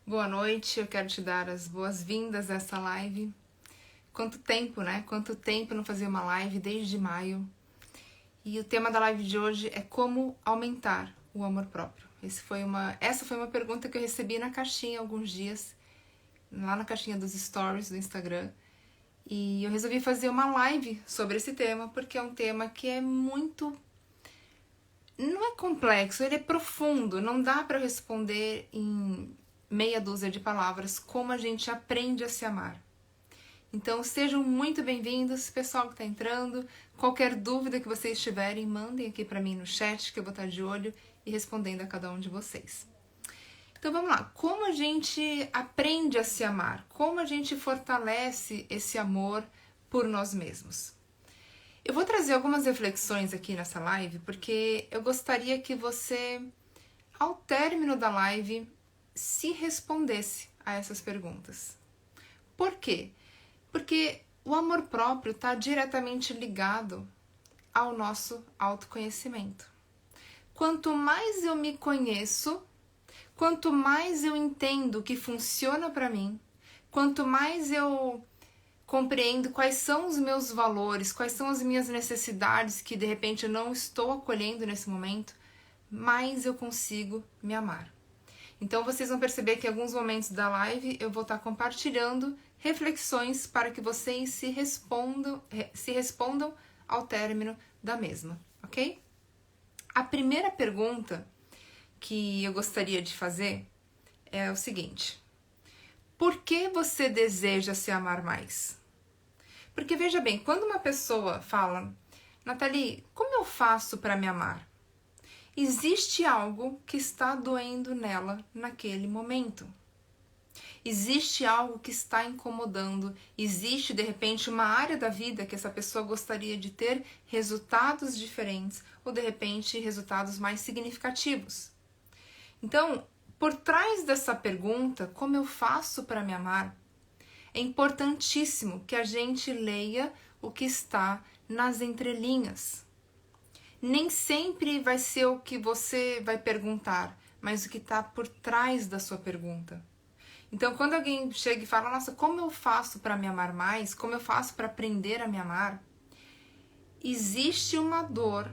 Boa noite, eu quero te dar as boas-vindas a essa live. Quanto tempo, né? Quanto tempo eu não fazia uma live desde maio. E o tema da live de hoje é como aumentar o amor próprio. Essa foi uma pergunta que eu recebi na caixinha há alguns dias, lá na caixinha dos stories do Instagram. E eu resolvi fazer uma live sobre esse tema, porque é um tema que é muito... Não é complexo, ele é profundo. Não dá para responder em meia dúzia de palavras como a gente aprende a se amar. Então sejam muito bem-vindos, pessoal que está entrando. Qualquer dúvida que vocês tiverem, mandem aqui para mim no chat, que eu vou estar de olho e respondendo a cada um de vocês. Então vamos lá, como a gente aprende a se amar? Como a gente fortalece esse amor por nós mesmos? Eu vou trazer algumas reflexões aqui nessa live, porque eu gostaria que você, ao término da live, se respondesse a essas perguntas. Por quê? Porque o amor próprio está diretamente ligado ao nosso autoconhecimento. Quanto mais eu me conheço, quanto mais eu entendo o que funciona para mim, quanto mais eu compreendo quais são os meus valores, quais são as minhas necessidades que de repente eu não estou acolhendo nesse momento, mais eu consigo me amar. Então vocês vão perceber que em alguns momentos da live eu vou estar compartilhando reflexões para que vocês se respondam ao término da mesma, ok? A primeira pergunta que eu gostaria de fazer é o seguinte: por que você deseja se amar mais? Porque veja bem, quando uma pessoa fala, Nathalie, como eu faço para me amar? Existe algo que está doendo nela naquele momento. Existe algo que está incomodando. Existe, de repente, uma área da vida que essa pessoa gostaria de ter resultados diferentes ou, de repente, resultados mais significativos. Então, por trás dessa pergunta, como eu faço para me amar? É importantíssimo que a gente leia o que está nas entrelinhas. Nem sempre vai ser o que você vai perguntar, mas o que está por trás da sua pergunta. Então, quando alguém chega e fala, nossa, como eu faço para me amar mais? Como eu faço para aprender a me amar? Existe uma dor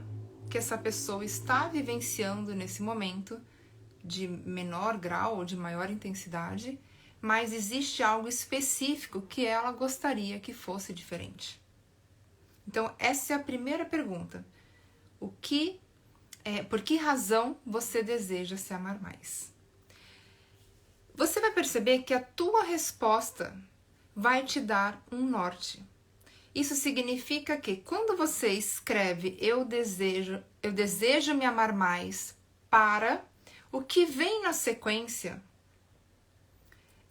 que essa pessoa está vivenciando nesse momento, de menor grau ou de maior intensidade, mas existe algo específico que ela gostaria que fosse diferente. Então, essa é a primeira pergunta. Por que razão você deseja se amar mais? Você vai perceber que a tua resposta vai te dar um norte. Isso significa que quando você escreve eu desejo me amar mais para, o que vem na sequência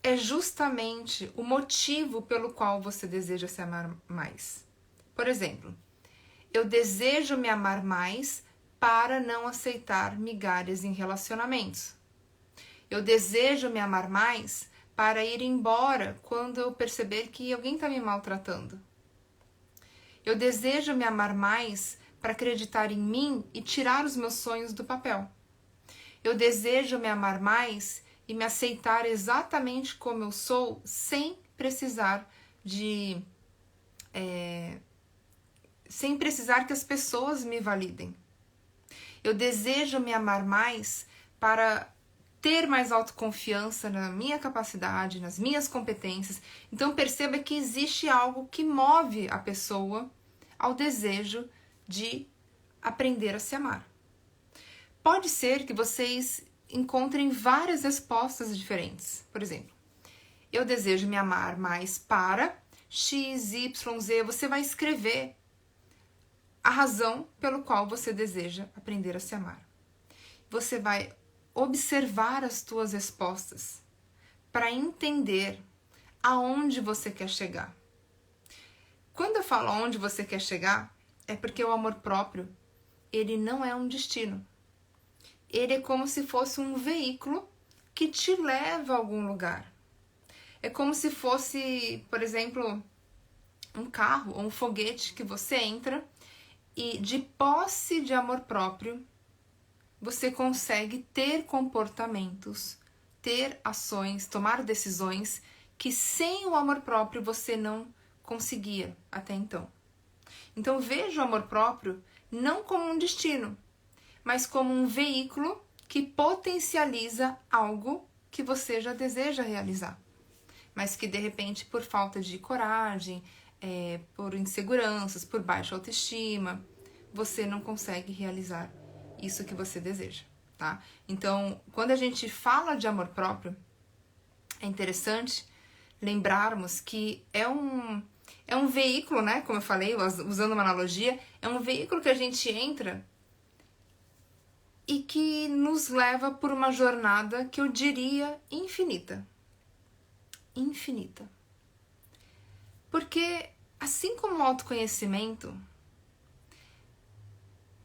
é justamente o motivo pelo qual você deseja se amar mais. Por exemplo, eu desejo me amar mais para não aceitar migalhas em relacionamentos. Eu desejo me amar mais para ir embora quando eu perceber que alguém está me maltratando. Eu desejo me amar mais para acreditar em mim e tirar os meus sonhos do papel. Eu desejo me amar mais e me aceitar exatamente como eu sou, sem precisar que as pessoas me validem. Eu desejo me amar mais para ter mais autoconfiança na minha capacidade, nas minhas competências. Então perceba que existe algo que move a pessoa ao desejo de aprender a se amar. Pode ser que vocês encontrem várias respostas diferentes. Por exemplo, eu desejo me amar mais para X, Y, Z. Você vai escrever a razão pelo qual você deseja aprender a se amar. Você vai observar as tuas respostas para entender aonde você quer chegar. Quando eu falo aonde você quer chegar, é porque o amor próprio, ele não é um destino. Ele é como se fosse um veículo que te leva a algum lugar. É como se fosse, por exemplo, um carro ou um foguete que você entra e, de posse de amor próprio, você consegue ter comportamentos ter ações, tomar decisões que sem o amor próprio você não conseguia até então. Então veja o amor próprio não como um destino, mas como um veículo que potencializa algo que você já deseja realizar, mas que de repente por falta de coragem, por inseguranças, por baixa autoestima, você não consegue realizar isso que você deseja, tá? Então, quando a gente fala de amor próprio, é interessante lembrarmos que é um veículo, né? Como eu falei, usando uma analogia, é um veículo que a gente entra e que nos leva por uma jornada que eu diria infinita. Infinita. Porque, assim como o autoconhecimento,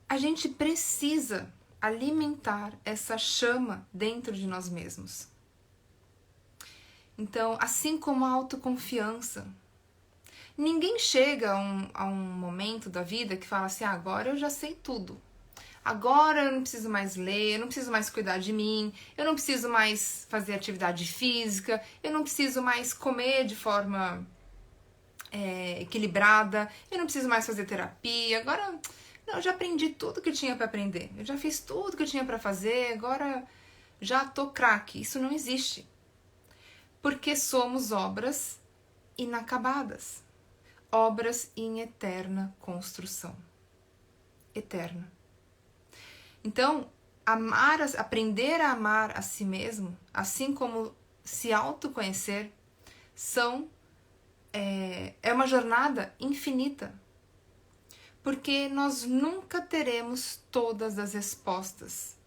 a gente precisa alimentar essa chama dentro de nós mesmos. Então, assim como a autoconfiança, ninguém chega a um momento da vida que fala assim, agora eu já sei tudo. Agora eu não preciso mais ler, eu não preciso mais cuidar de mim, eu não preciso mais fazer atividade física, eu não preciso mais comer de forma equilibrada, eu não preciso mais fazer terapia, agora não, eu já aprendi tudo que eu tinha para aprender, eu já fiz tudo que eu tinha para fazer, agora já tô craque. Isso não existe. Porque somos obras inacabadas, obras em eterna construção. Eterna. Então, aprender a amar a si mesmo, assim como se autoconhecer, é uma jornada infinita. Porque nós nunca teremos todas as respostas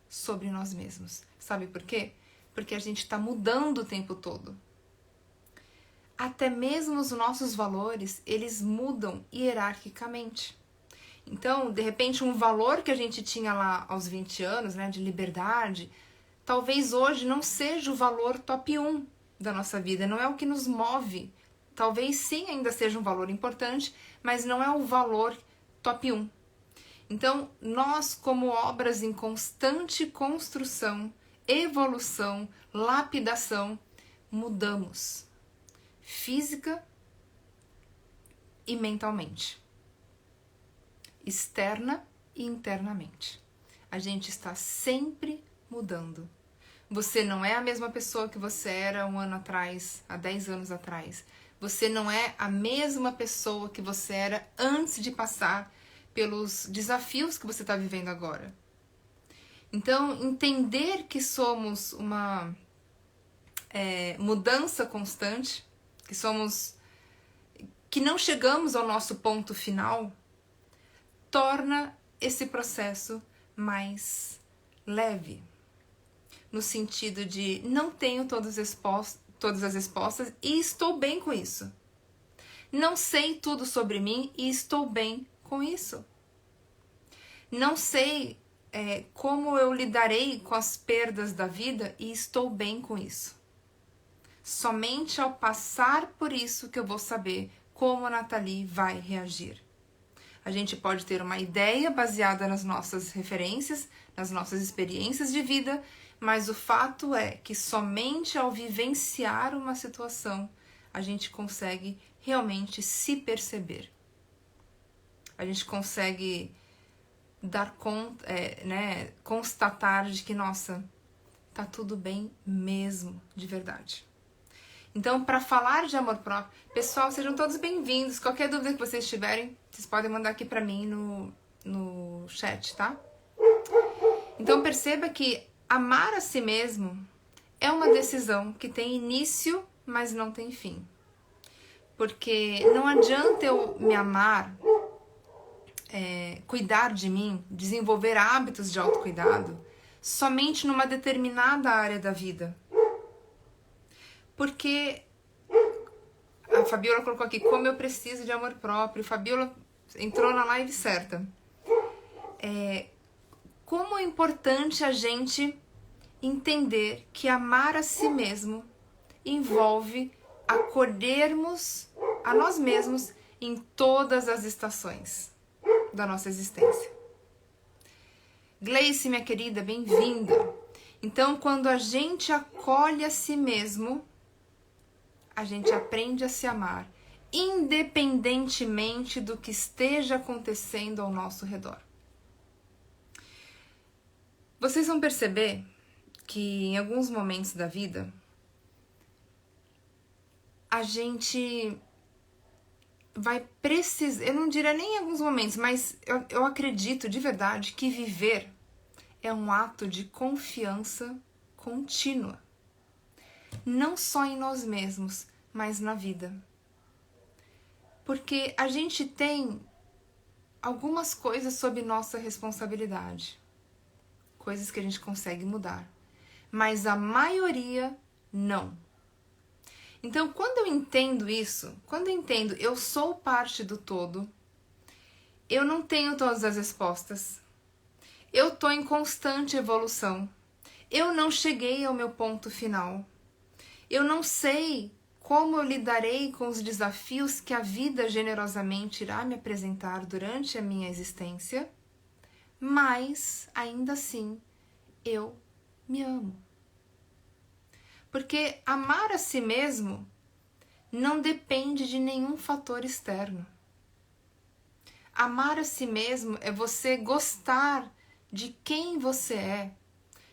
sobre nós mesmos. Sabe por quê? Porque a gente está mudando o tempo todo. Até mesmo os nossos valores, eles mudam hierarquicamente. Então, de repente, um valor que a gente tinha lá aos 20 anos, né, de liberdade, talvez hoje não seja o valor top 1 da nossa vida, não é o que nos move. Talvez sim ainda seja um valor importante, mas não é o valor top 1. Então, nós, como obras em constante construção, evolução, lapidação, mudamos física e mentalmente, externa e internamente. A gente está sempre mudando. Você não é a mesma pessoa que você era um ano atrás, há 10 anos atrás. Você não é a mesma pessoa que você era antes de passar pelos desafios que você está vivendo agora. Então, entender que somos uma mudança constante, que não chegamos ao nosso ponto final, torna esse processo mais leve. No sentido de não tenho todas as respostas e estou bem com isso. Não sei tudo sobre mim e estou bem com isso. Não sei como eu lidarei com as perdas da vida e estou bem com isso. Somente ao passar por isso que eu vou saber como a Nathalie vai reagir. A gente pode ter uma ideia baseada nas nossas referências, nas nossas experiências de vida, mas o fato é que somente ao vivenciar uma situação a gente consegue realmente se perceber. A gente consegue dar conta, constatar de que, nossa, tá tudo bem mesmo, de verdade. Então, para falar de amor próprio, pessoal, sejam todos bem-vindos. Qualquer dúvida que vocês tiverem, vocês podem mandar aqui para mim no chat, tá? Então, perceba que amar a si mesmo é uma decisão que tem início, mas não tem fim. Porque não adianta eu me amar, cuidar de mim, desenvolver hábitos de autocuidado, somente numa determinada área da vida. Porque a Fabiola colocou aqui, como eu preciso de amor próprio. Fabiola entrou na live certa. Como é importante a gente entender que amar a si mesmo envolve acolhermos a nós mesmos em todas as estações da nossa existência. Gleice, minha querida, bem-vinda. Então, quando a gente acolhe a si mesmo, a gente aprende a se amar, independentemente do que esteja acontecendo ao nosso redor. Vocês vão perceber que em alguns momentos da vida, a gente vai precisar, eu não diria nem em alguns momentos, mas eu acredito de verdade que viver é um ato de confiança contínua. Não só em nós mesmos, mas na vida. Porque a gente tem algumas coisas sob nossa responsabilidade. Coisas que a gente consegue mudar. Mas a maioria não. Então, quando eu entendo isso, quando eu entendo eu sou parte do todo, eu não tenho todas as respostas, eu estou em constante evolução, eu não cheguei ao meu ponto final, eu não sei como eu lidarei com os desafios que a vida generosamente irá me apresentar durante a minha existência, mas, ainda assim, eu me amo. Porque amar a si mesmo não depende de nenhum fator externo. Amar a si mesmo é você gostar de quem você é,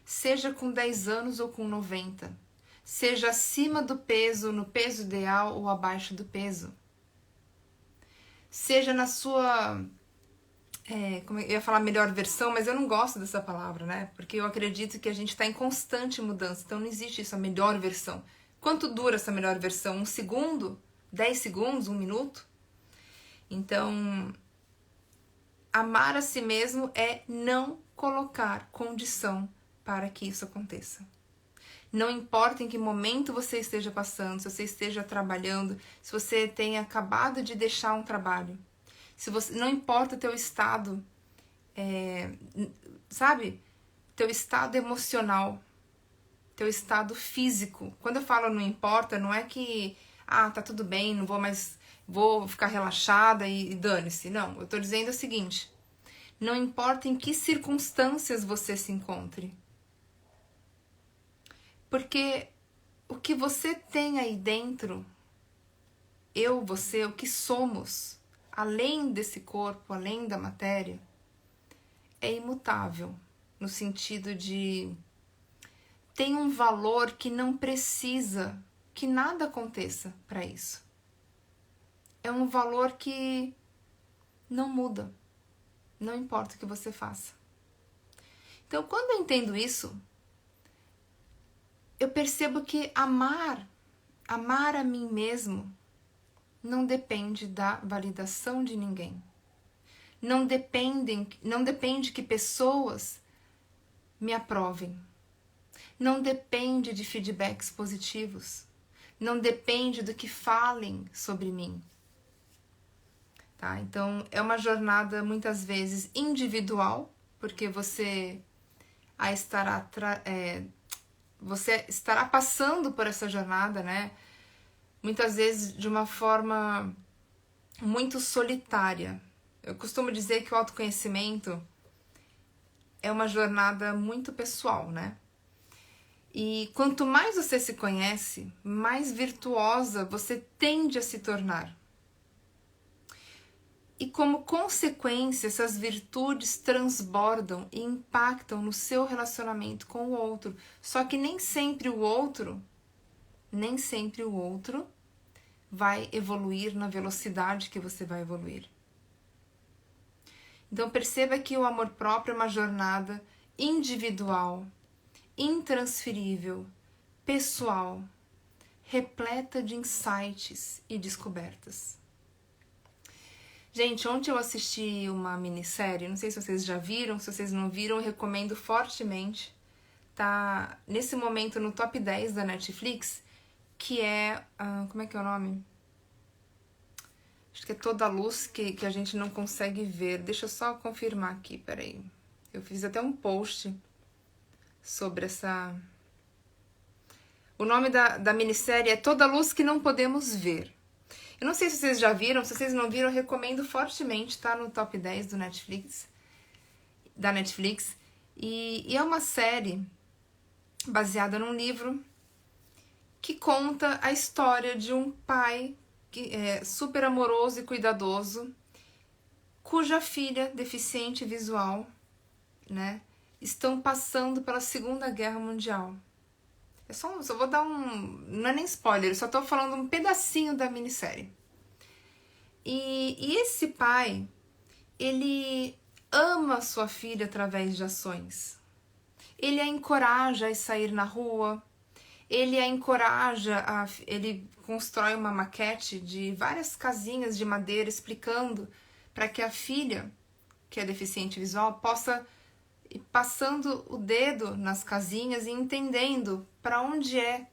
seja com 10 anos ou com 90, seja acima do peso, no peso ideal ou abaixo do peso. Seja na sua... eu ia falar melhor versão, mas eu não gosto dessa palavra, né? Porque eu acredito que a gente está em constante mudança, então não existe isso, a melhor versão. Quanto dura essa melhor versão? 1 segundo? 10 segundos? 1 minuto? Então, amar a si mesmo é não colocar condição para que isso aconteça. Não importa em que momento você esteja passando, se você esteja trabalhando, se você tenha acabado de deixar um trabalho. Se você, não importa o teu estado, sabe? Teu estado emocional, teu estado físico. Quando eu falo não importa, não é que, tá tudo bem, não vou mais, vou ficar relaxada e dane-se. Não, eu tô dizendo o seguinte, não importa em que circunstâncias você se encontre. Porque o que você tem aí dentro, eu, você, o que somos, além desse corpo, além da matéria, é imutável, no sentido de tem um valor que não precisa que nada aconteça para isso. É um valor que não muda, não importa o que você faça. Então, quando eu entendo isso, eu percebo que amar a mim mesmo, não depende da validação de ninguém. Não depende que pessoas me aprovem. Não depende de feedbacks positivos. Não depende do que falem sobre mim. Tá? Então, é uma jornada muitas vezes individual, porque você estará passando por essa jornada, né? Muitas vezes de uma forma muito solitária. Eu costumo dizer que o autoconhecimento é uma jornada muito pessoal, né? E quanto mais você se conhece, mais virtuosa você tende a se tornar. E como consequência, essas virtudes transbordam e impactam no seu relacionamento com o outro. Só que nem sempre o outro vai evoluir na velocidade que você vai evoluir. Então perceba que o amor próprio é uma jornada individual, intransferível, pessoal, repleta de insights e descobertas. Gente, ontem eu assisti uma minissérie, não sei se vocês já viram, se vocês não viram, eu recomendo fortemente. Tá nesse momento no top 10 da Netflix, que é... como é que é o nome? Acho que é Toda a Luz que a gente não consegue ver. Deixa eu só confirmar aqui, peraí. Eu fiz até um post sobre essa... O nome da minissérie é Toda a Luz que Não Podemos Ver. Eu não sei se vocês já viram, se vocês não viram, eu recomendo fortemente, tá no top 10 da Netflix. E é uma série baseada num livro que conta a história de um pai que é super amoroso e cuidadoso, cuja filha, deficiente visual, né, estão passando pela Segunda Guerra Mundial. Só vou dar não é nem spoiler, só tô falando um pedacinho da minissérie. E esse pai, ele ama sua filha através de ações. Ele a encoraja a sair na rua, ele a encoraja, ele constrói uma maquete de várias casinhas de madeira explicando para que a filha, que é deficiente visual, possa ir passando o dedo nas casinhas e entendendo para onde é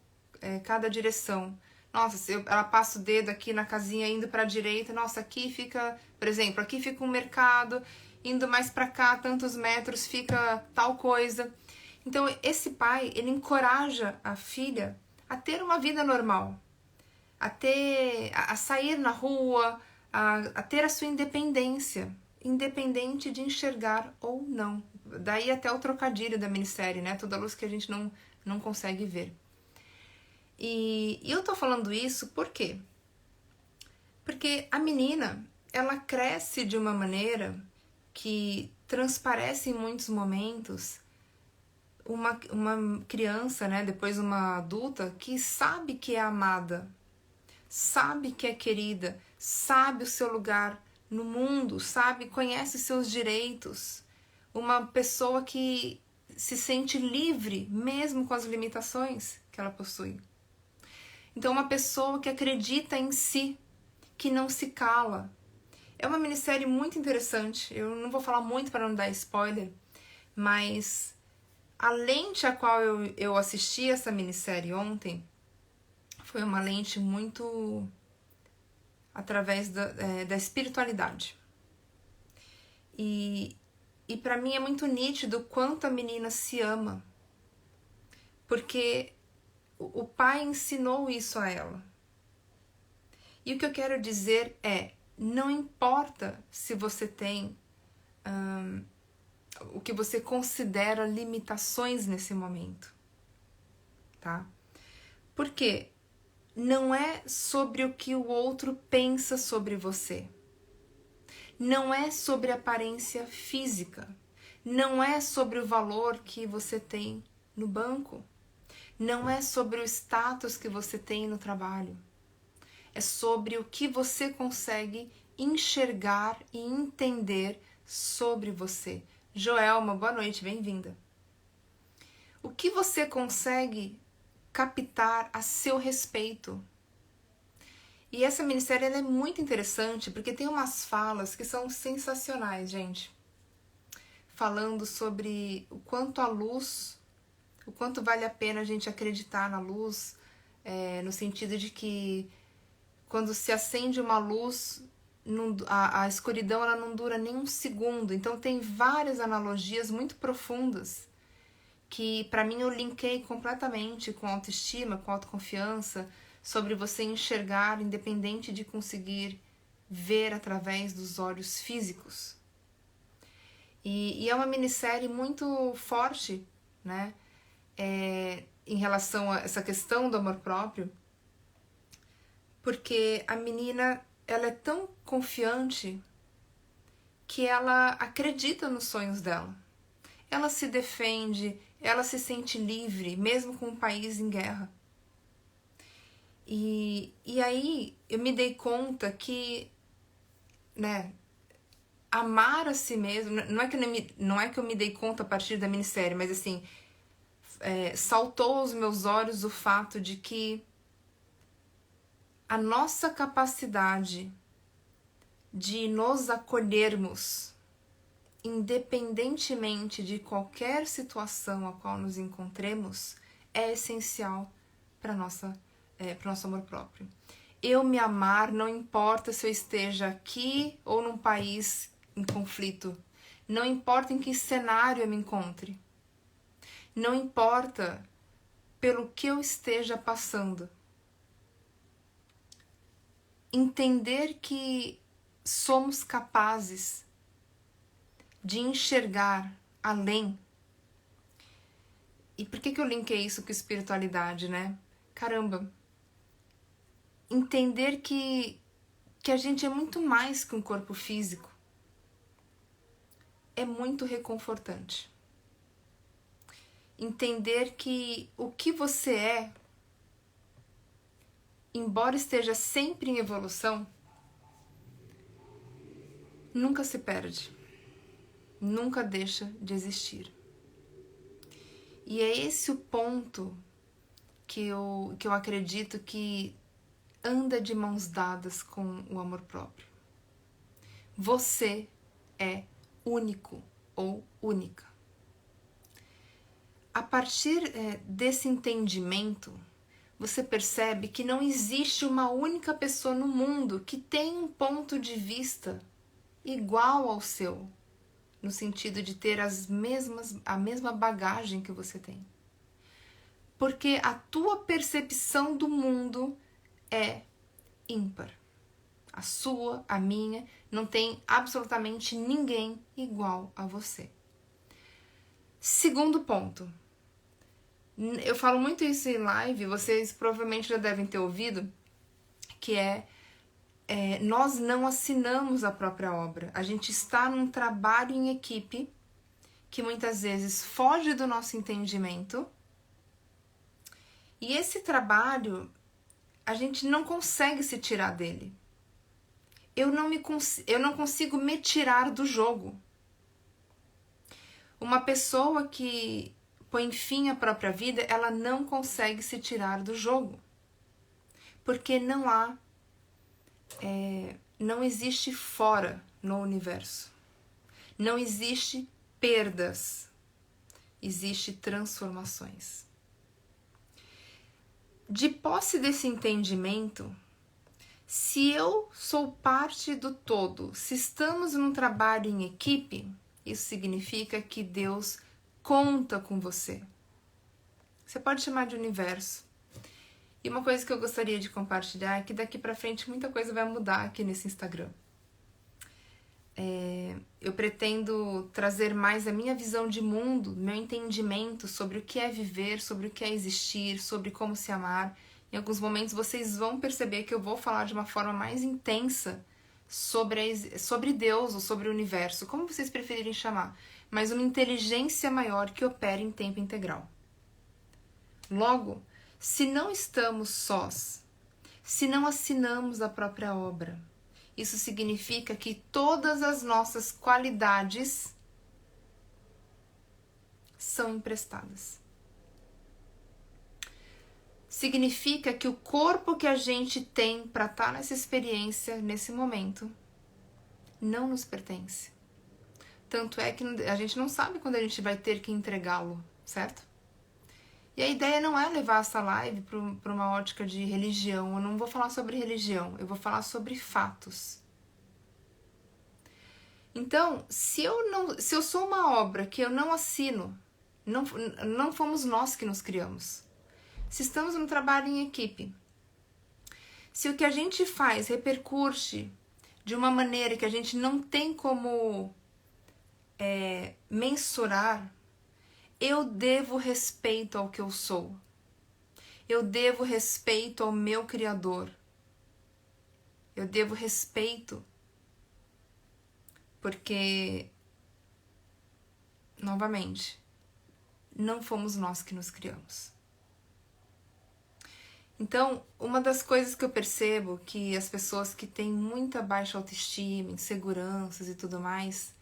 cada direção. Nossa, se ela passa o dedo aqui na casinha indo para a direita, nossa, aqui fica, por exemplo, aqui fica um mercado, indo mais para cá, tantos metros, fica tal coisa. Então, esse pai, ele encoraja a filha a ter uma vida normal, a sair na rua, a ter a sua independência, independente de enxergar ou não. Daí até o trocadilho da minissérie, né? Toda luz que a gente não consegue ver. E eu tô falando isso por quê? Porque a menina, ela cresce de uma maneira que transparece em muitos momentos uma criança, né, depois uma adulta, que sabe que é amada, sabe que é querida, sabe o seu lugar no mundo, sabe, conhece seus direitos. Uma pessoa que se sente livre, mesmo com as limitações que ela possui. Então, uma pessoa que acredita em si, que não se cala. É uma minissérie muito interessante. Eu não vou falar muito para não dar spoiler, mas a lente a qual eu assisti essa minissérie ontem foi uma lente muito através da espiritualidade. E para mim é muito nítido quanto a menina se ama, porque o pai ensinou isso a ela. E o que eu quero dizer é, não importa se você tem o que você considera limitações nesse momento, tá? Porque não é sobre o que o outro pensa sobre você. Não é sobre a aparência física. Não é sobre o valor que você tem no banco. Não é sobre o status que você tem no trabalho. É sobre o que você consegue enxergar e entender sobre você. Joelma, boa noite, bem-vinda. O que você consegue captar a seu respeito? E essa minissérie ela é muito interessante porque tem umas falas que são sensacionais, gente. Falando sobre o quanto a luz, o quanto vale a pena a gente acreditar na luz, no sentido de que quando se acende uma luz, a escuridão ela não dura nem um segundo. Então tem várias analogias muito profundas que para mim eu linkei completamente com autoestima, com autoconfiança, sobre você enxergar independente de conseguir ver através dos olhos físicos. E é uma minissérie muito forte, né? Em relação a essa questão do amor próprio, porque a menina ela é tão confiante que ela acredita nos sonhos dela. Ela se defende, ela se sente livre, mesmo com o país em guerra. E aí eu me dei conta que, né, amar a si mesmo, não é que eu me dei conta a partir da minissérie, mas assim, saltou aos meus olhos o fato de que a nossa capacidade de nos acolhermos, independentemente de qualquer situação a qual nos encontremos, é essencial para o nosso amor próprio. Eu me amar não importa se eu esteja aqui ou num país em conflito. Não importa em que cenário eu me encontre. Não importa pelo que eu esteja passando. Entender que somos capazes de enxergar além E por que eu linkei isso com espiritualidade, né? Caramba, entender que a gente é muito mais que um corpo físico é muito reconfortante. Entender que o que você é, embora esteja sempre em evolução, nunca se perde, nunca deixa de existir. E é esse o ponto que eu acredito que anda de mãos dadas com o amor próprio. Você é único ou única. A partir desse entendimento, você percebe que não existe uma única pessoa no mundo que tem um ponto de vista igual ao seu, no sentido de ter a mesma bagagem que você tem. Porque a tua percepção do mundo é ímpar. A sua, a minha, não tem absolutamente ninguém igual a você. Segundo ponto. Eu falo muito isso em live, vocês provavelmente já devem ter ouvido, que nós não assinamos a própria obra. A gente está num trabalho em equipe que muitas vezes foge do nosso entendimento. E esse trabalho, a gente não consegue se tirar dele. Eu não consigo me tirar do jogo. Uma pessoa que põe fim à própria vida, ela não consegue se tirar do jogo. Porque não existe fora no universo. Não existe perdas. Existe transformações. De posse desse entendimento, se eu sou parte do todo, se estamos num trabalho em equipe, isso significa que Deus conta com você. Você pode chamar de universo. E uma coisa que eu gostaria de compartilhar é que daqui pra frente muita coisa vai mudar aqui nesse Instagram. Eu pretendo trazer mais a minha visão de mundo, meu entendimento sobre o que é viver, sobre o que é existir, sobre como se amar. Em alguns momentos vocês vão perceber que eu vou falar de uma forma mais intensa sobre Deus ou sobre o universo, como vocês preferirem chamar, mas uma inteligência maior que opera em tempo integral. Logo, se não estamos sós, se não assinamos a própria obra, isso significa que todas as nossas qualidades são emprestadas. Significa que o corpo que a gente tem para estar nessa experiência, nesse momento, não nos pertence. Tanto é que a gente não sabe quando a gente vai ter que entregá-lo, certo? E a ideia não é levar essa live para uma ótica de religião. Eu não vou falar sobre religião, eu vou falar sobre fatos. Então, se eu sou uma obra que eu não assino, não fomos nós que nos criamos. Se estamos no trabalho em equipe, se o que a gente faz repercute de uma maneira que a gente não tem como mensurar, eu devo respeito ao que eu sou. Eu devo respeito ao meu Criador. Eu devo respeito porque, novamente, não fomos nós que nos criamos. Então, uma das coisas que eu percebo que as pessoas que têm muita baixa autoestima, inseguranças e tudo mais,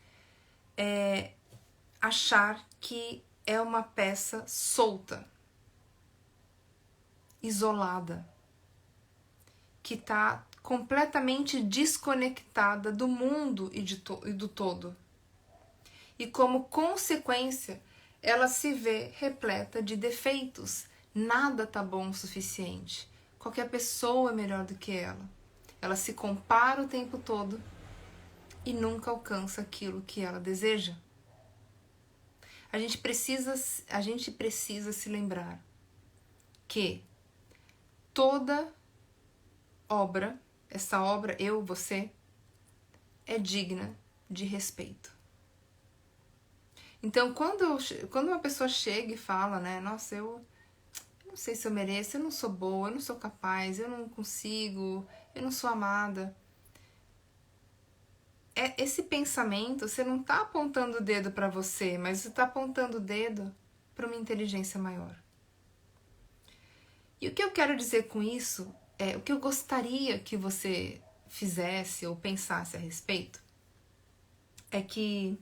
é achar que é uma peça solta, isolada, que está completamente desconectada do mundo e do todo. E como consequência, ela se vê repleta de defeitos. Nada tá bom o suficiente. Qualquer pessoa é melhor do que ela. Ela se compara o tempo todo e nunca alcança aquilo que ela deseja. A gente precisa se lembrar que toda obra, essa obra, eu, você, é digna de respeito. Então, quando uma pessoa chega e fala, né, nossa, eu não sei se eu mereço, eu não sou boa, eu não sou capaz, eu não consigo, eu não sou amada. Esse pensamento, você não tá apontando o dedo para você, mas você tá apontando o dedo para uma inteligência maior. E o que eu quero dizer com isso, o que eu gostaria que você fizesse ou pensasse a respeito, é que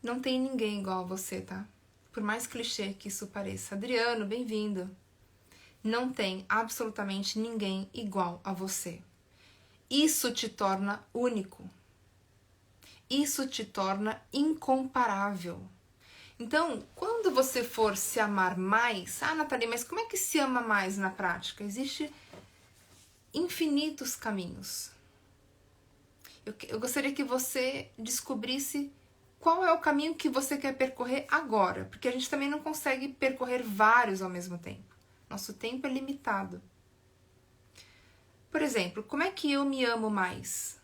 não tem ninguém igual a você, tá? Por mais clichê que isso pareça. Adriano, bem-vindo. Não tem absolutamente ninguém igual a você. Isso te torna único. Isso te torna incomparável. Então, quando você for se amar mais... Ah, Nathalie, mas como é que se ama mais na prática? Existem infinitos caminhos. Eu gostaria que você descobrisse qual é o caminho que você quer percorrer agora, porque a gente também não consegue percorrer vários ao mesmo tempo. Nosso tempo é limitado. Por exemplo, como é que eu me amo mais?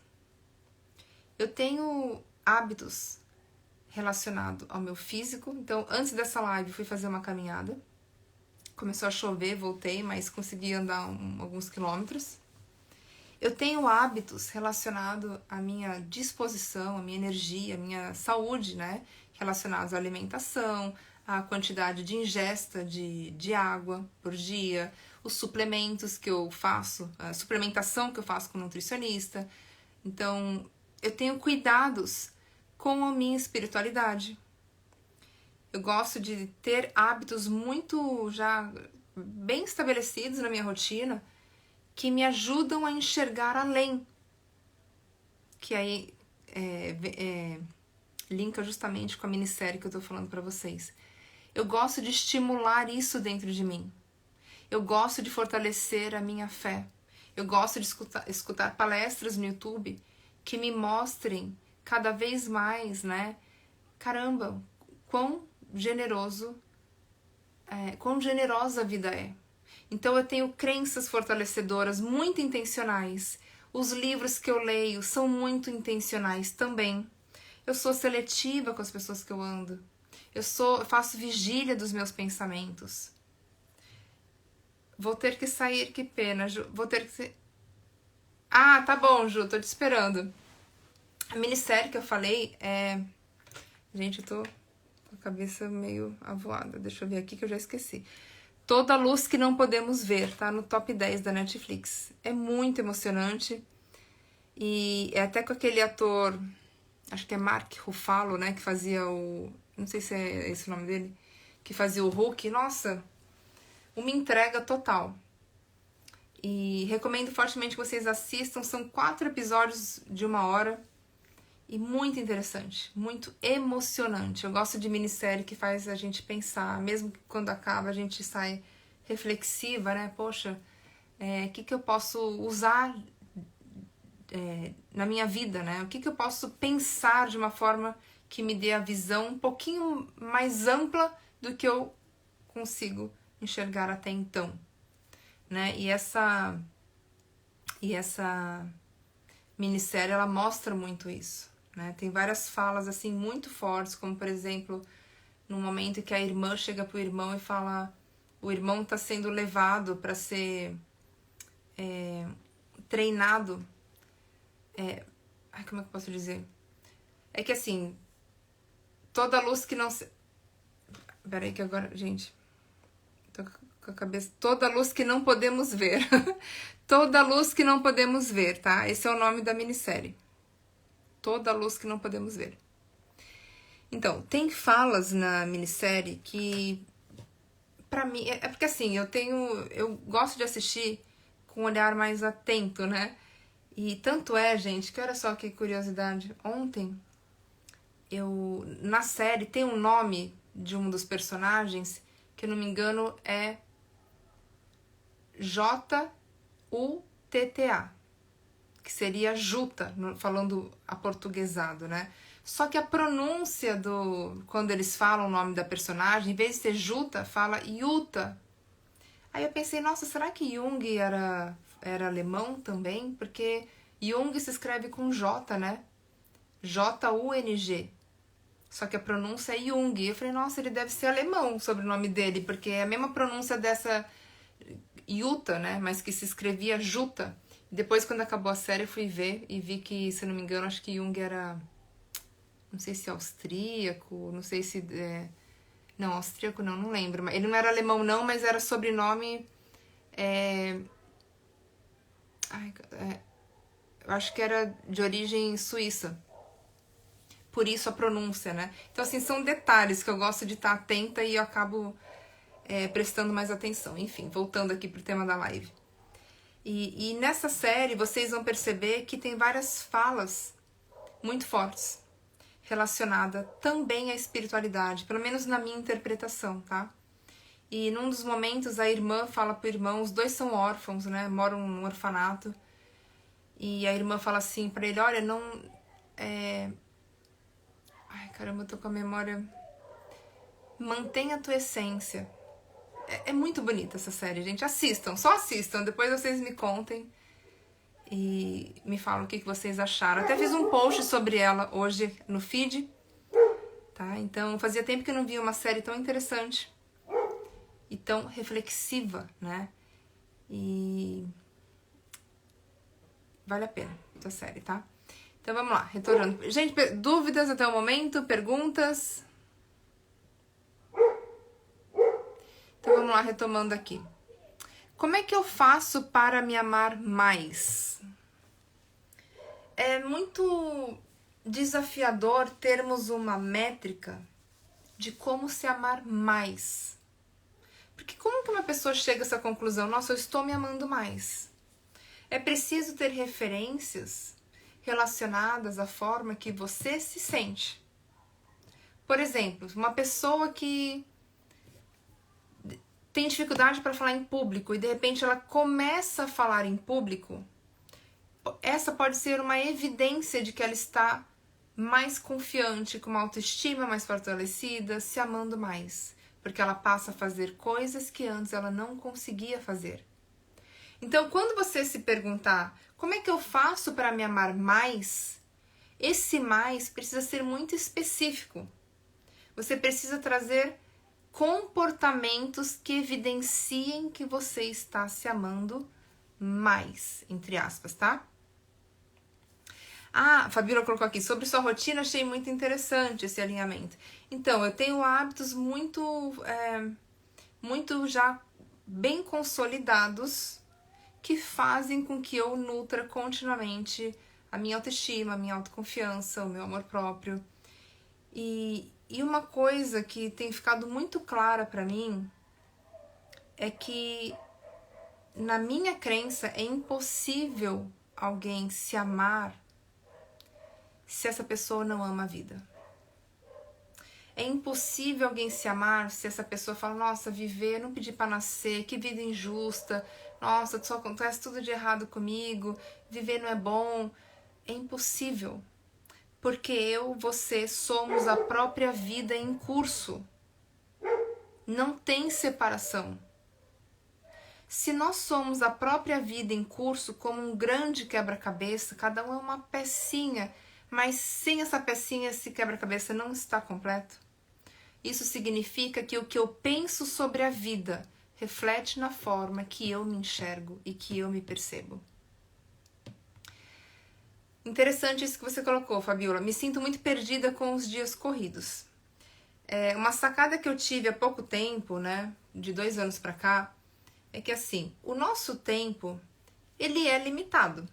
Eu tenho hábitos relacionados ao meu físico. Então, antes dessa live, fui fazer uma caminhada. Começou a chover, voltei, mas consegui andar alguns quilômetros. Eu tenho hábitos relacionados à minha disposição, à minha energia, à minha saúde, né? Relacionados à alimentação, à quantidade de ingesta de água por dia, os suplementos que eu faço, a suplementação que eu faço com nutricionista. Então, eu tenho cuidados com a minha espiritualidade. Eu gosto de ter hábitos muito já bem estabelecidos na minha rotina, que me ajudam a enxergar além. Que aí linka justamente com a minissérie que eu tô falando para vocês. Eu gosto de estimular isso dentro de mim. Eu gosto de fortalecer a minha fé. Eu gosto de escutar palestras no YouTube que me mostrem cada vez mais, né? Caramba, quão generosa a vida é. Então eu tenho crenças fortalecedoras muito intencionais. Os livros que eu leio são muito intencionais também. Eu sou seletiva com as pessoas que eu ando. Eu faço vigília dos meus pensamentos. Vou ter que sair, que pena, Ju. Vou ter que... Ah, tá bom, Ju, tô te esperando. A minissérie que eu falei é... Gente, eu tô com a cabeça meio avoada. Deixa eu ver aqui que eu já esqueci. Toda a Luz que Não Podemos Ver, tá no top 10 da Netflix. É muito emocionante. E é até com aquele ator, acho que é Mark Ruffalo, né? Que fazia o... Não sei se é esse o nome dele. Que fazia o Hulk. Nossa, uma entrega total. E recomendo fortemente que vocês assistam. São 4 episódios de 1 hora. E muito interessante, muito emocionante. Eu gosto de minissérie que faz a gente pensar, mesmo que quando acaba a gente sai reflexiva, né? Poxa, que eu posso usar na minha vida, né? O que eu posso pensar de uma forma que me dê a visão um pouquinho mais ampla do que eu consigo enxergar até então, né? E essa minissérie, ela mostra muito isso. Né? Tem várias falas assim muito fortes, como por exemplo, no momento em que a irmã chega pro irmão e fala, o irmão tá sendo levado para ser treinado. Como é que eu posso dizer? É que assim, toda luz que não se... Peraí que agora, gente, tô com a cabeça... Toda luz que não podemos ver. Toda luz que não podemos ver, tá? Esse é o nome da minissérie. Toda a luz que não podemos ver. Então, tem falas na minissérie que, pra mim, é porque assim, eu gosto de assistir com um olhar mais atento, né? E tanto é, gente, que olha só que curiosidade. Ontem, na série, tem um nome de um dos personagens, que eu não me engano é Jutta, que seria Juta, falando aportuguesado, né? Só que a pronúncia quando eles falam o nome da personagem, em vez de ser Juta, fala Yuta. Aí eu pensei, nossa, será que Jung era alemão também? Porque Jung se escreve com J, né? Jung. Só que a pronúncia é Jung. Eu falei, nossa, ele deve ser alemão, o sobrenome dele, porque é a mesma pronúncia dessa Jutta, né? Mas que se escrevia Jutta. Depois, quando acabou a série, eu fui ver e vi que, se não me engano, acho que Jung era... Não sei se austríaco, não sei se... Não, austríaco não lembro. Ele não era alemão não, mas era sobrenome... eu acho que era de origem suíça. Por isso a pronúncia, né? Então, assim, são detalhes que eu gosto de estar atenta e eu acabo prestando mais atenção. Enfim, voltando aqui pro tema da live. E nessa série, vocês vão perceber que tem várias falas muito fortes relacionadas também à espiritualidade, pelo menos na minha interpretação, tá? E num dos momentos, a irmã fala pro irmão, os dois são órfãos, né? Moram num orfanato. E a irmã fala assim pra ele, olha, não... Ai, caramba, eu tô com a memória... Mantenha a tua essência. É muito bonita essa série, gente. Assistam, só assistam. Depois vocês me contem e me falam o que vocês acharam. Até fiz um post sobre ela hoje no feed, tá? Então, fazia tempo que eu não via uma série tão interessante e tão reflexiva, né? E vale a pena essa série, tá? Então, vamos lá, retornando. Gente, dúvidas até o momento? Perguntas? Então, vamos lá, retomando aqui. Como é que eu faço para me amar mais? É muito desafiador termos uma métrica de como se amar mais. Porque como que uma pessoa chega a essa conclusão? Nossa, eu estou me amando mais. É preciso ter referências relacionadas à forma que você se sente. Por exemplo, uma pessoa que tem dificuldade para falar em público e de repente ela começa a falar em público, essa pode ser uma evidência de que ela está mais confiante, com uma autoestima mais fortalecida, se amando mais, porque ela passa a fazer coisas que antes ela não conseguia fazer. Então, quando você se perguntar como é que eu faço para me amar mais, esse mais precisa ser muito específico. Você precisa trazer comportamentos que evidenciem que você está se amando mais, entre aspas, tá? A Fabíola colocou aqui, sobre sua rotina, achei muito interessante esse alinhamento. Então, eu tenho hábitos muito já bem consolidados que fazem com que eu nutra continuamente a minha autoestima, a minha autoconfiança, o meu amor próprio. E uma coisa que tem ficado muito clara pra mim é que, na minha crença, é impossível alguém se amar se essa pessoa não ama a vida. É impossível alguém se amar se essa pessoa fala, nossa, viver, não pedi pra nascer, que vida injusta, nossa, só acontece tudo de errado comigo, viver não é bom. É impossível. Porque eu, você, somos a própria vida em curso. Não tem separação. Se nós somos a própria vida em curso, como um grande quebra-cabeça, cada um é uma pecinha, mas sem essa pecinha, esse quebra-cabeça não está completo. Isso significa que o que eu penso sobre a vida reflete na forma que eu me enxergo e que eu me percebo. Interessante isso que você colocou, Fabiola. Me sinto muito perdida com os dias corridos. Uma sacada que eu tive há pouco tempo, né, de 2 anos pra cá, é que assim, o nosso tempo, ele é limitado.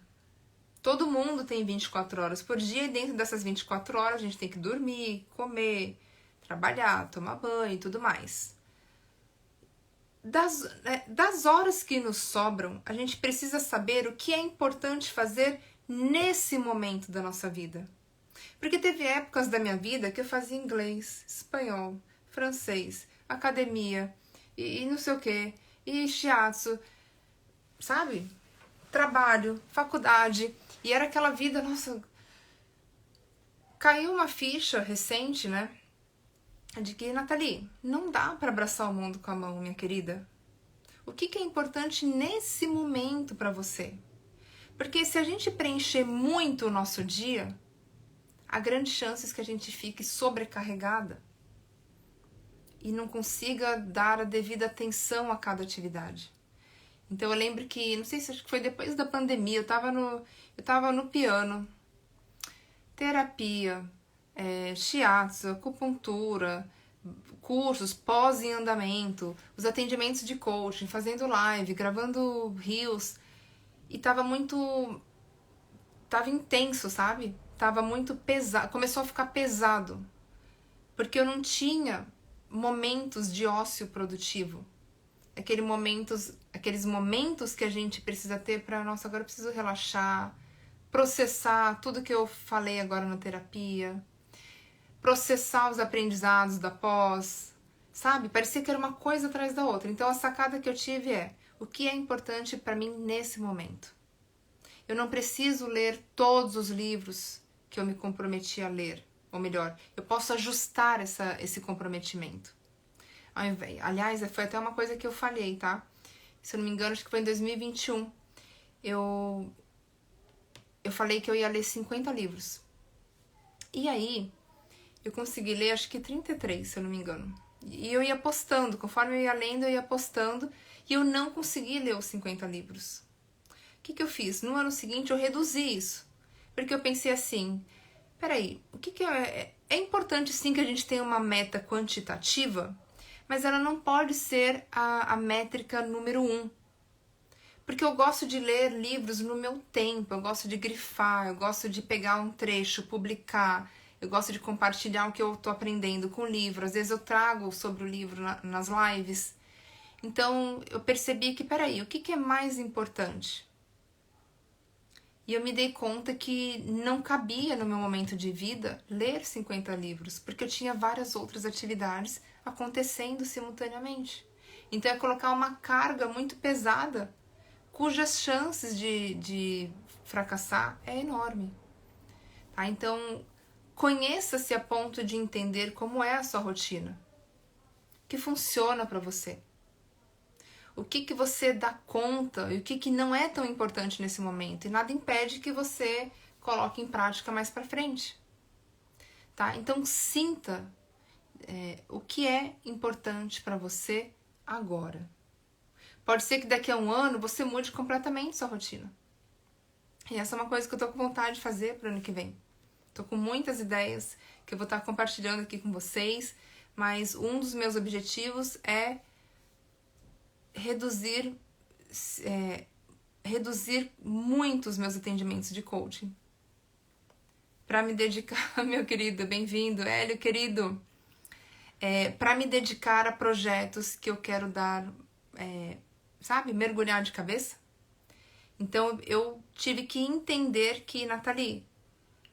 Todo mundo tem 24 horas por dia e dentro dessas 24 horas a gente tem que dormir, comer, trabalhar, tomar banho e tudo mais. Das horas que nos sobram, a gente precisa saber o que é importante fazer nesse momento da nossa vida. Porque teve épocas da minha vida que eu fazia inglês, espanhol, francês, academia, e não sei o que, e shiatsu, sabe? Trabalho, faculdade, e era aquela vida, nossa... Caiu uma ficha recente, né? De que, Nathalie, não dá para abraçar o mundo com a mão, minha querida. O que é importante nesse momento para você? Porque se a gente preencher muito o nosso dia, há grandes chances que a gente fique sobrecarregada e não consiga dar a devida atenção a cada atividade. Então eu lembro que, não sei se acho que foi depois da pandemia, eu tava no piano, terapia, shiatsu, acupuntura, cursos pós em andamento, os atendimentos de coaching, fazendo live, gravando reels, e tava intenso, sabe? Tava muito pesado, começou a ficar pesado, porque eu não tinha momentos de ócio produtivo. Aqueles momentos que a gente precisa ter para, nossa, agora eu preciso relaxar, processar tudo que eu falei agora na terapia, processar os aprendizados da pós, sabe? Parecia que era uma coisa atrás da outra. Então a sacada que eu tive é: o que é importante para mim nesse momento? Eu não preciso ler todos os livros que eu me comprometi a ler, ou melhor, eu posso ajustar esse comprometimento. Aliás, foi até uma coisa que eu falhei, tá? Se eu não me engano, acho que foi em 2021. Eu falei que eu ia ler 50 livros. E aí, eu consegui ler acho que 33, se eu não me engano. E eu ia postando, conforme eu ia lendo, eu ia postando, e eu não consegui ler os 50 livros. O que eu fiz? No ano seguinte eu reduzi isso, porque eu pensei assim, peraí, é importante sim que a gente tenha uma meta quantitativa, mas ela não pode ser a métrica número 1. Porque eu gosto de ler livros no meu tempo, eu gosto de grifar, eu gosto de pegar um trecho, publicar, eu gosto de compartilhar o que eu tô aprendendo com o livro. Às vezes eu trago sobre o livro nas lives. Então eu percebi que, peraí, o que é mais importante? E eu me dei conta que não cabia no meu momento de vida ler 50 livros, porque eu tinha várias outras atividades acontecendo simultaneamente. Então é colocar uma carga muito pesada, cujas chances de fracassar é enorme. Tá? Então, conheça-se a ponto de entender como é a sua rotina, o que funciona para você, o que você dá conta e o que não é tão importante nesse momento, e nada impede que você coloque em prática mais para frente. Tá? Então, sinta o que é importante para você agora. Pode ser que daqui a um ano você mude completamente sua rotina. E essa é uma coisa que eu tô com vontade de fazer pro ano que vem. Tô com muitas ideias que eu vou estar compartilhando aqui com vocês, mas um dos meus objetivos é reduzir muito os meus atendimentos de coaching. Para me dedicar, meu querido, bem-vindo, Hélio, querido, para me dedicar a projetos que eu quero dar, sabe, mergulhar de cabeça. Então eu tive que entender que, Nathalie,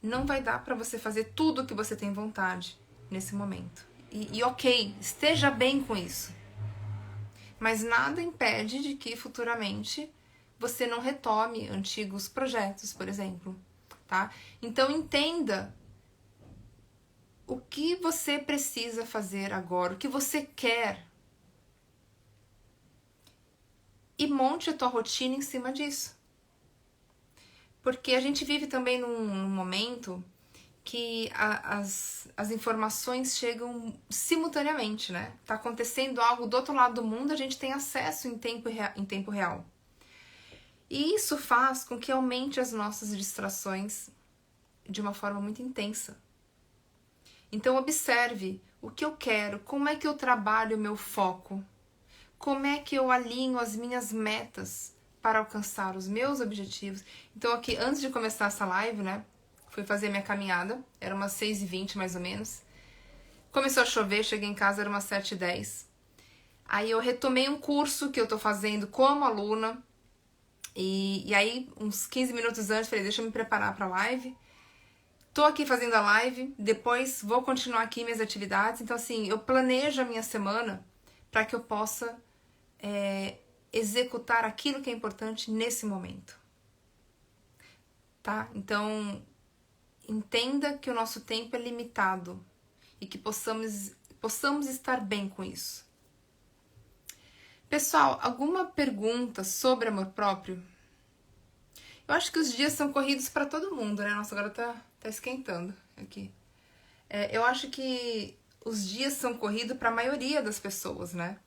não vai dar para você fazer tudo o que você tem vontade nesse momento. E ok, esteja bem com isso. Mas nada impede de que futuramente você não retome antigos projetos, por exemplo. Tá? Então entenda o que você precisa fazer agora, o que você quer. E monte a tua rotina em cima disso. Porque a gente vive também num momento que as informações chegam simultaneamente, né? Tá acontecendo algo do outro lado do mundo, a gente tem acesso em tempo real. E isso faz com que aumente as nossas distrações de uma forma muito intensa. Então observe o que eu quero, como é que eu trabalho o meu foco, como é que eu alinho as minhas metas para alcançar os meus objetivos. Então aqui, antes de começar essa live, né, fui fazer minha caminhada, era umas 6h20 mais ou menos. Começou a chover, cheguei em casa, era umas 7h10. Aí eu retomei um curso que eu tô fazendo como aluna, e aí uns 15 minutos antes falei, deixa eu me preparar para a live. Tô aqui fazendo a live, depois vou continuar aqui minhas atividades. Então assim, eu planejo a minha semana para que eu possa executar aquilo que é importante nesse momento. Tá? Então, entenda que o nosso tempo é limitado e que possamos estar bem com isso. Pessoal, alguma pergunta sobre amor próprio? Eu acho que os dias são corridos para todo mundo, né? Nossa, agora tá esquentando. aqui. Eu acho que os dias são corridos para a maioria das pessoas, né?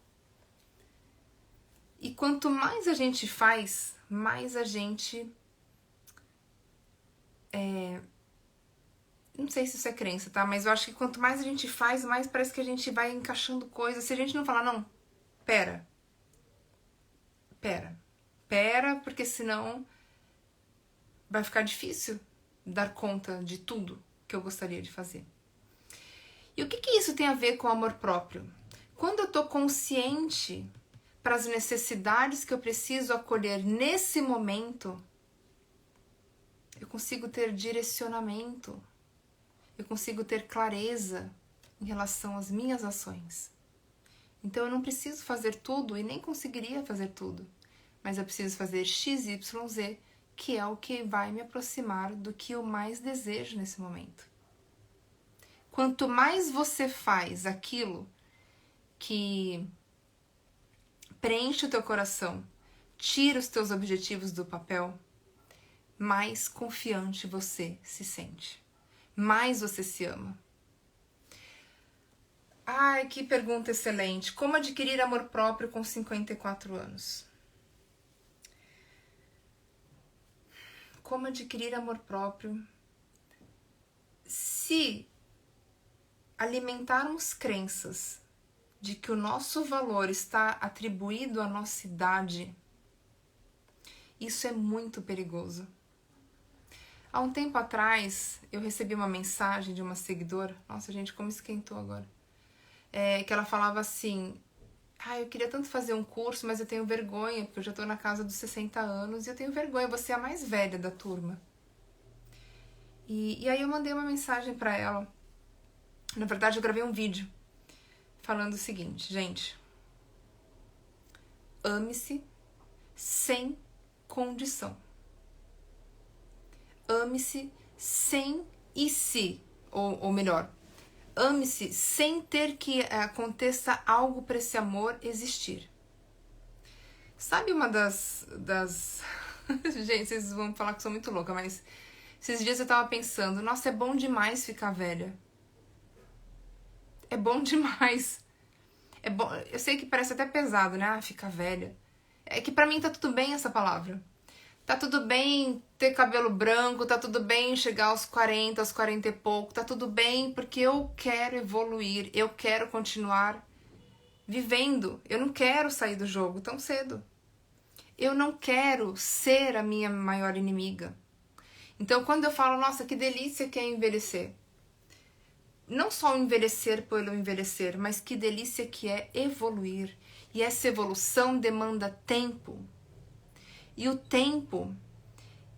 E quanto mais a gente faz, mais a gente... Não sei se isso é crença, tá? Mas eu acho que quanto mais a gente faz, mais parece que a gente vai encaixando coisas. Se a gente não falar, não, pera, porque senão vai ficar difícil dar conta de tudo que eu gostaria de fazer. E o que isso tem a ver com amor próprio? Quando eu tô consciente para as necessidades que eu preciso acolher nesse momento, eu consigo ter direcionamento, eu consigo ter clareza em relação às minhas ações. Então eu não preciso fazer tudo e nem conseguiria fazer tudo, mas eu preciso fazer X, Y, Z, que é o que vai me aproximar do que eu mais desejo nesse momento. Quanto mais você faz aquilo que preenche o teu coração, tira os teus objetivos do papel, mais confiante você se sente, mais você se ama. Ai, que pergunta excelente. Como adquirir amor próprio com 54 anos? Como adquirir amor próprio? Se alimentarmos crenças de que o nosso valor está atribuído à nossa idade, isso é muito perigoso. Há um tempo atrás, eu recebi uma mensagem de uma seguidora. Nossa, gente, como esquentou agora. Que ela falava assim, eu queria tanto fazer um curso, mas eu tenho vergonha, porque eu já tô na casa dos 60 anos e eu tenho vergonha, você é a mais velha da turma. E aí eu mandei uma mensagem pra ela. Na verdade, eu gravei um vídeo falando o seguinte, gente, ame-se sem condição. Ame-se sem e se, ou melhor, ame-se sem ter que aconteça algo para esse amor existir. Sabe uma das... Gente, vocês vão falar que eu sou muito louca, mas esses dias eu tava pensando, nossa, é bom demais ficar velha. É bom demais. É bom, eu sei que parece até pesado, né? Ficar velha. É que pra mim tá tudo bem essa palavra. Tá tudo bem ter cabelo branco, tá tudo bem chegar aos 40, aos 40 e pouco, tá tudo bem porque eu quero evoluir, eu quero continuar vivendo. Eu não quero sair do jogo tão cedo. Eu não quero ser a minha maior inimiga. Então quando eu falo, nossa, que delícia que é envelhecer. Não só envelhecer pelo envelhecer, mas que delícia que é evoluir. E essa evolução demanda tempo. E o tempo,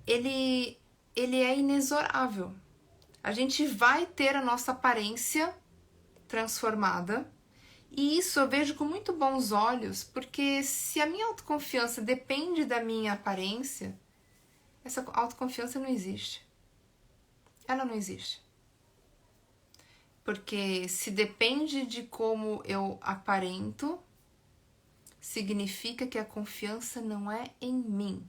ele é inexorável. A gente vai ter a nossa aparência transformada. E isso eu vejo com muito bons olhos, porque se a minha autoconfiança depende da minha aparência, essa autoconfiança não existe. Ela não existe. Porque se depende de como eu aparento, significa que a confiança não é em mim.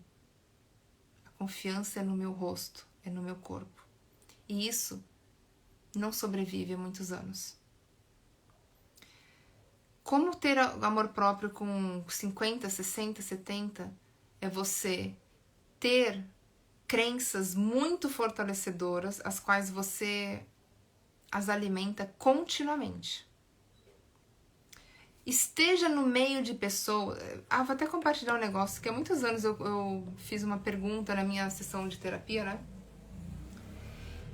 A confiança é no meu rosto, é no meu corpo. E isso não sobrevive a muitos anos. Como ter amor próprio com 50, 60, 70? É você ter crenças muito fortalecedoras, as quais você as alimenta continuamente. Esteja no meio de pessoas... vou até compartilhar um negócio, que há muitos anos eu fiz uma pergunta na minha sessão de terapia, né?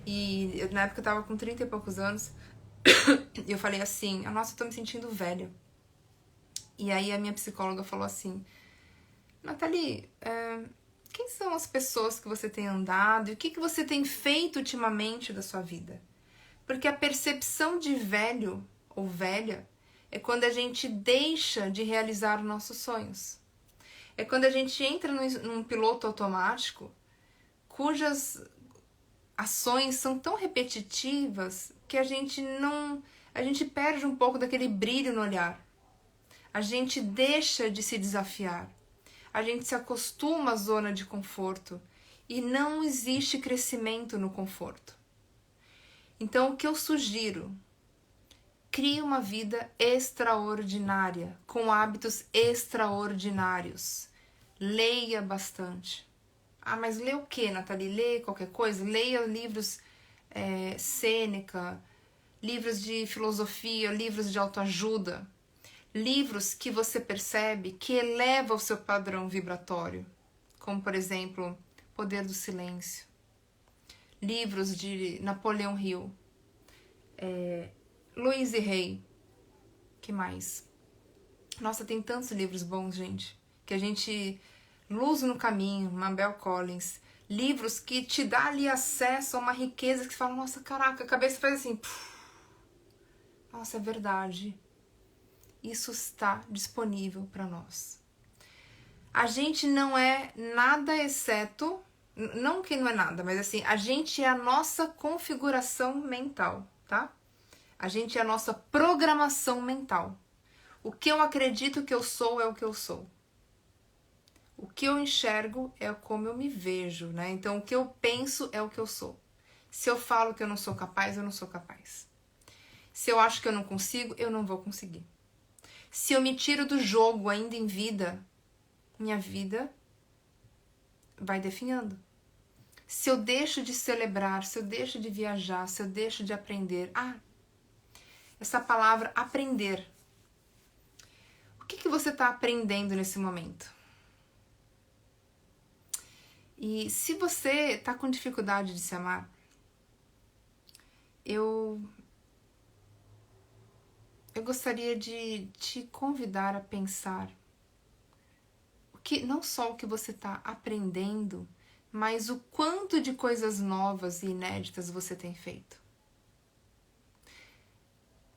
E na época eu tava com 30 e poucos anos, e eu falei assim, nossa, eu tô me sentindo velha. E aí a minha psicóloga falou assim, Nathalie, quem são as pessoas que você tem andado e o que você tem feito ultimamente da sua vida? Porque a percepção de velho ou velha é quando a gente deixa de realizar os nossos sonhos. É quando a gente entra num piloto automático cujas ações são tão repetitivas que a gente perde um pouco daquele brilho no olhar. A gente deixa de se desafiar. A gente se acostuma à zona de conforto e não existe crescimento no conforto. Então, o que eu sugiro? Crie uma vida extraordinária, com hábitos extraordinários. Leia bastante. Ah, mas lê o que, Nathalie? Lê qualquer coisa? Leia livros Sêneca, livros de filosofia, livros de autoajuda. Livros que você percebe que eleva o seu padrão vibratório. Como, por exemplo, Poder do Silêncio. Livros de Napoleão Hill. Louise Hay. Que mais? Nossa, tem tantos livros bons, gente. Que a gente... Luz no Caminho, Mabel Collins. Livros que te dá ali acesso a uma riqueza que você fala, nossa, caraca, a cabeça faz assim... Nossa, é verdade. Isso está disponível para nós. A gente não é nada exceto... Não que não é nada, mas assim, a gente é a nossa configuração mental, tá? A gente é a nossa programação mental. O que eu acredito que eu sou é o que eu sou. O que eu enxergo é como eu me vejo, né? Então, o que eu penso é o que eu sou. Se eu falo que eu não sou capaz, eu não sou capaz. Se eu acho que eu não consigo, eu não vou conseguir. Se eu me tiro do jogo ainda em vida, minha vida vai definhando. Se eu deixo de celebrar, se eu deixo de viajar, se eu deixo de aprender... essa palavra aprender. O que você está aprendendo nesse momento? E se você está com dificuldade de se amar, eu gostaria de te convidar a pensar não só o que você está aprendendo, mas o quanto de coisas novas e inéditas você tem feito.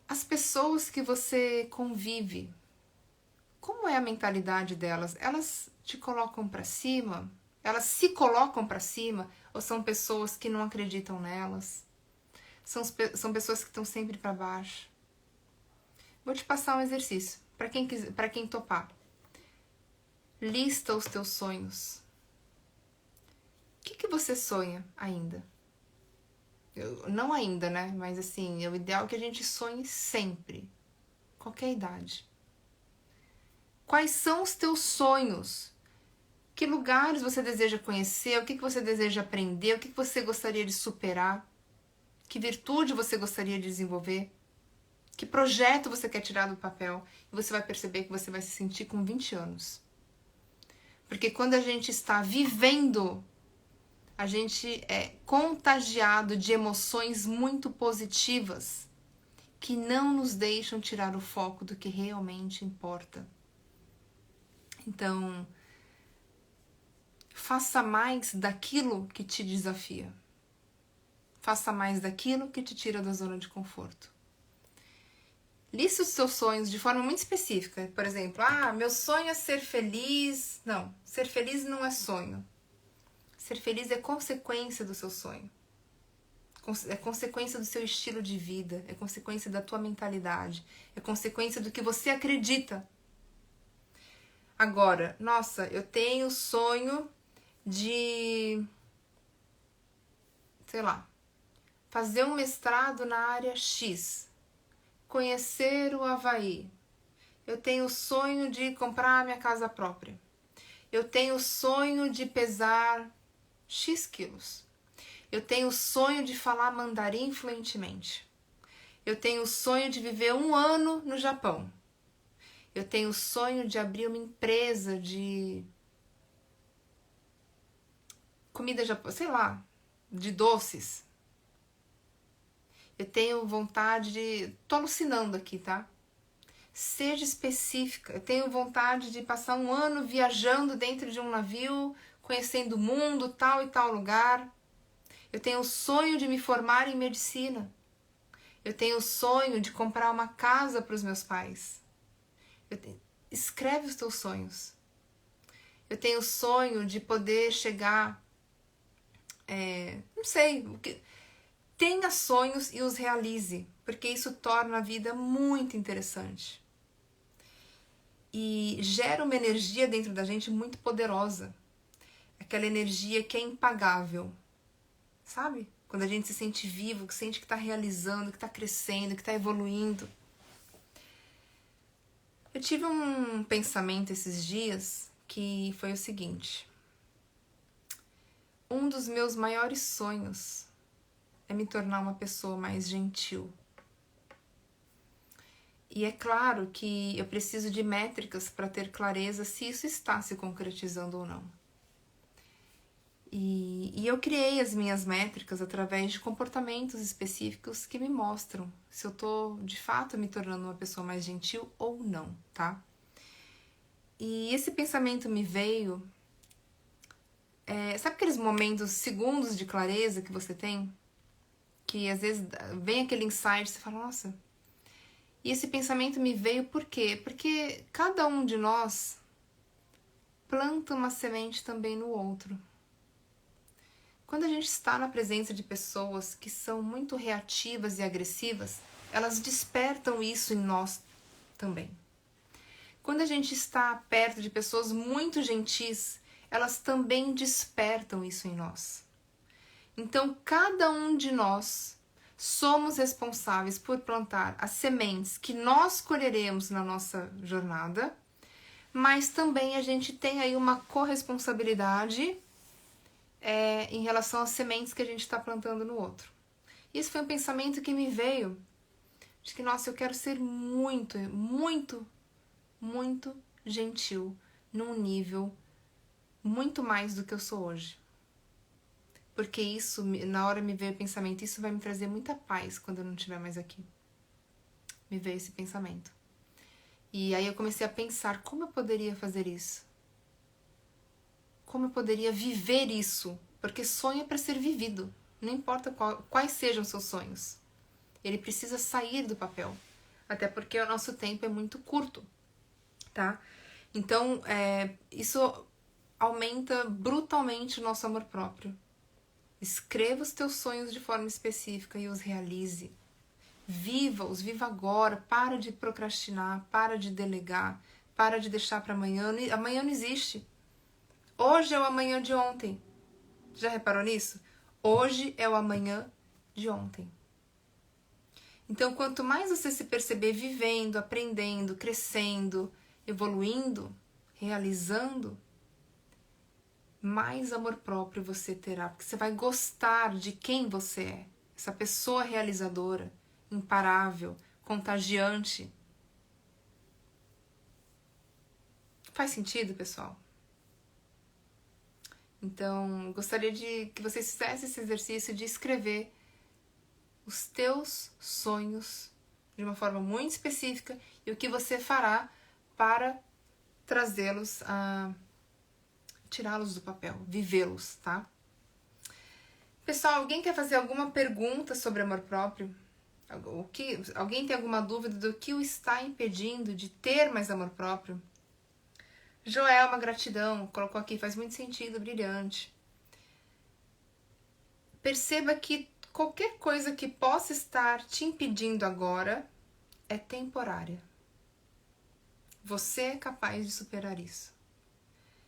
As pessoas que você convive, como é a mentalidade delas? Elas te colocam para cima? Elas se colocam para cima? Ou são pessoas que não acreditam nelas? São pessoas que estão sempre para baixo? Vou te passar um exercício, para quem topar. Lista os teus sonhos. O que você sonha ainda? Não ainda, né? Mas assim, é o ideal que a gente sonhe sempre. Qualquer idade. Quais são os teus sonhos? Que lugares você deseja conhecer? O que você deseja aprender? O que você gostaria de superar? Que virtude você gostaria de desenvolver? Que projeto você quer tirar do papel? E você vai perceber que você vai se sentir com 20 anos. Porque quando a gente está vivendo, a gente é contagiado de emoções muito positivas que não nos deixam tirar o foco do que realmente importa. Então, faça mais daquilo que te desafia. Faça mais daquilo que te tira da zona de conforto. Liste os seus sonhos de forma muito específica. Por exemplo, meu sonho é ser feliz. Não, ser feliz não é sonho. Ser feliz é consequência do seu sonho. É consequência do seu estilo de vida. É consequência da tua mentalidade. É consequência do que você acredita. Agora, nossa, eu tenho sonho de, sei lá, fazer um mestrado na área X. Conhecer o Havaí. Eu tenho o sonho de comprar minha casa própria. Eu tenho o sonho de pesar X quilos. Eu tenho o sonho de falar mandarim fluentemente. Eu tenho o sonho de viver 1 ano no Japão. Eu tenho o sonho de abrir uma empresa de comida japonesa, sei lá, de doces. Eu tenho vontade de... Tô alucinando aqui, tá? Seja específica. Eu tenho vontade de passar 1 ano viajando dentro de um navio, conhecendo o mundo, tal e tal lugar. Eu tenho o sonho de me formar em medicina. Eu tenho o sonho de comprar uma casa para os meus pais. Escreve os teus sonhos. Eu tenho o sonho de poder chegar... não sei... Tenha sonhos e os realize, porque isso torna a vida muito interessante. E gera uma energia dentro da gente muito poderosa. Aquela energia que é impagável, sabe? quando a gente se sente vivo, que sente que está realizando, que está crescendo, que está evoluindo. Eu tive um pensamento esses dias que foi o seguinte: um dos meus maiores sonhos é me tornar uma pessoa mais gentil. E é claro que eu preciso de métricas para ter clareza se isso está se concretizando ou não. E eu criei as minhas métricas através de comportamentos específicos que me mostram se eu tô de fato me tornando uma pessoa mais gentil ou não, tá? E esse pensamento me veio... sabe aqueles momentos, segundos de clareza que você tem? Que às vezes vem aquele insight e você fala, nossa... E esse pensamento me veio por quê? Porque cada um de nós planta uma semente também no outro. Quando a gente está na presença de pessoas que são muito reativas e agressivas, elas despertam isso em nós também. Quando a gente está perto de pessoas muito gentis, elas também despertam isso em nós. Então, cada um de nós somos responsáveis por plantar as sementes que nós colheremos na nossa jornada, mas também a gente tem aí uma corresponsabilidade em relação às sementes que a gente está plantando no outro. Isso foi um pensamento que me veio de que, nossa, eu quero ser muito, muito, muito gentil num nível muito mais do que eu sou hoje. Porque isso, na hora me veio o pensamento, isso vai me trazer muita paz quando eu não estiver mais aqui. Me veio esse pensamento. E aí eu comecei a pensar como eu poderia fazer isso. Como eu poderia viver isso. Porque sonho é para ser vivido. Não importa quais sejam seus sonhos. Ele precisa sair do papel. Até porque o nosso tempo é muito curto. Tá? Então, isso aumenta brutalmente o nosso amor próprio. Escreva os teus sonhos de forma específica e os realize. Viva-os, viva agora. Para de procrastinar, para de delegar, para de deixar para amanhã. Amanhã não existe. Hoje é o amanhã de ontem. Já reparou nisso? Hoje é o amanhã de ontem. Então, quanto mais você se perceber vivendo, aprendendo, crescendo, evoluindo, realizando, mais amor próprio você terá, porque você vai gostar de quem você é. Essa pessoa realizadora, imparável, contagiante. Faz sentido, pessoal? Então, gostaria de que vocês fizessem esse exercício de escrever os teus sonhos de uma forma muito específica e o que você fará para trazê-los a tirá-los do papel, vivê-los, tá? Pessoal, alguém quer fazer alguma pergunta sobre amor próprio? Alguém tem alguma dúvida do que o está impedindo de ter mais amor próprio? Joelma, gratidão, colocou aqui, faz muito sentido, brilhante. Perceba que qualquer coisa que possa estar te impedindo agora é temporária. Você é capaz de superar isso.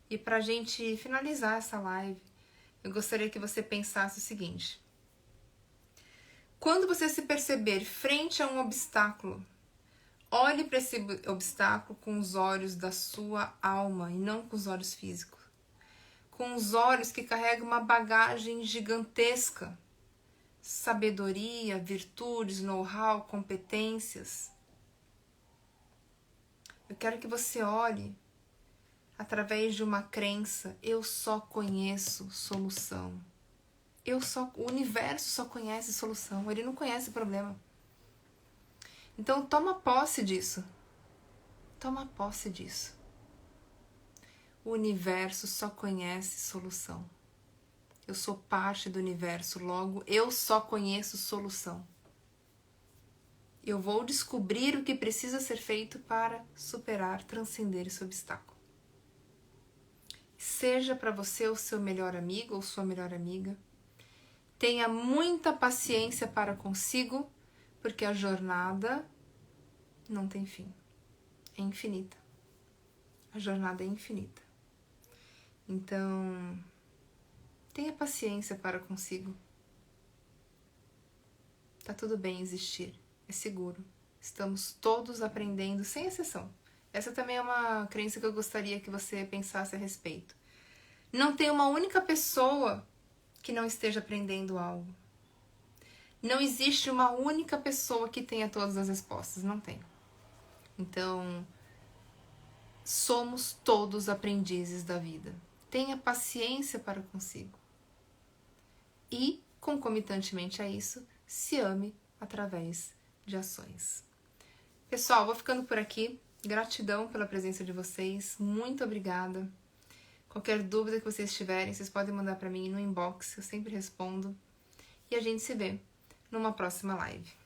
E pra gente finalizar essa live, eu gostaria que você pensasse o seguinte: quando você se perceber frente a um obstáculo, olhe para esse obstáculo com os olhos da sua alma e não com os olhos físicos. Com os olhos que carregam uma bagagem gigantesca. Sabedoria, virtudes, know-how, competências. Eu quero que você olhe através de uma crença: eu só conheço solução. O universo só conhece solução, ele não conhece problema. Então toma posse disso. Toma posse disso. O universo só conhece solução. Eu sou parte do universo, logo eu só conheço solução. Eu vou descobrir o que precisa ser feito para superar, transcender esse obstáculo. Seja para você o seu melhor amigo ou sua melhor amiga. Tenha muita paciência para consigo, porque a jornada não tem fim. É infinita. A jornada é infinita. Então, tenha paciência para consigo. Tá tudo bem existir, é seguro. Estamos todos aprendendo, sem exceção. Essa também é uma crença que eu gostaria que você pensasse a respeito. Não tem uma única pessoa que não esteja aprendendo algo. Não existe uma única pessoa que tenha todas as respostas, não tem. Então, somos todos aprendizes da vida. Tenha paciência para consigo. E, concomitantemente a isso, se ame através de ações. Pessoal, vou ficando por aqui. Gratidão pela presença de vocês. Muito obrigada. Qualquer dúvida que vocês tiverem, vocês podem mandar para mim no inbox, eu sempre respondo. E a gente se vê numa próxima live.